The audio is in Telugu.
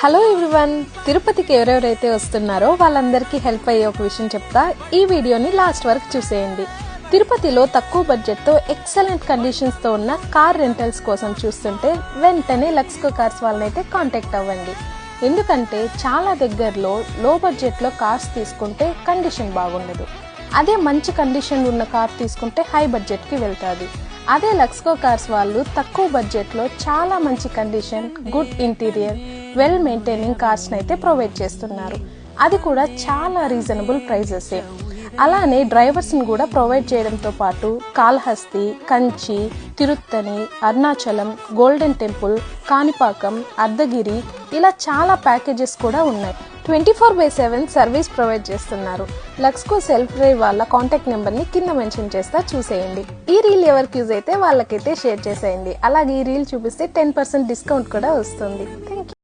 హలో ఎవ్రీవన్, తిరుపతికి ఎవరెవరైతే వస్తున్నారో వాళ్ళందరికీ హెల్ప్ అయ్యే ఒక విషయం చెప్తా. ఈ వీడియోని లాస్ట్ వరకు చూసేయండి. తిరుపతిలో తక్కువ బడ్జెట్తో ఎక్సలెంట్ కండిషన్స్తో ఉన్న కార్ రెంటల్స్ కోసం చూస్తుంటే వెంటనే లక్స్కో కార్స్ వాళ్ళనైతే కాంటాక్ట్ అవ్వండి. ఎందుకంటే చాలా దగ్గరలో లో బడ్జెట్లో కార్స్ తీసుకుంటే కండిషన్ బాగుండదు. అదే మంచి కండిషన్ ఉన్న కార్ తీసుకుంటే హై బడ్జెట్కి వెళ్తుంది. అదే లక్స్కో కార్స్ వాళ్ళు తక్కువ బడ్జెట్లో చాలా మంచి condition, good interior, well maintaining cars అయితే ప్రొవైడ్ చేస్తున్నారు. అది కూడా చాలా రీజనబుల్ ప్రైజెసే. అలానే డ్రైవర్స్ని కూడా ప్రొవైడ్ చేయడంతో పాటు కాళహస్తి, కంచి, తిరుత్తని, అరుణాచలం, గోల్డెన్ టెంపుల్, కాణిపాకం, అర్ధగిరి ఇలా చాలా ప్యాకేజెస్ కూడా ఉన్నాయి. 24/7 సర్వీస్ ప్రొవైడ్ చేస్తున్నారు. లక్స్కో సెల్ఫ్ డ్రైవ్ వాళ్ళ కాంటాక్ట్ నెంబర్ని కింద మెన్షన్ చేస్తా, చూసేయండి. ఈ రీల్ ఎవరికి యూజ్ అయితే వాళ్ళకైతే షేర్ చేసేయండి. అలాగే ఈ రీల్ చూపిస్తే 10% డిస్కౌంట్ కూడా వస్తుంది. Thank you.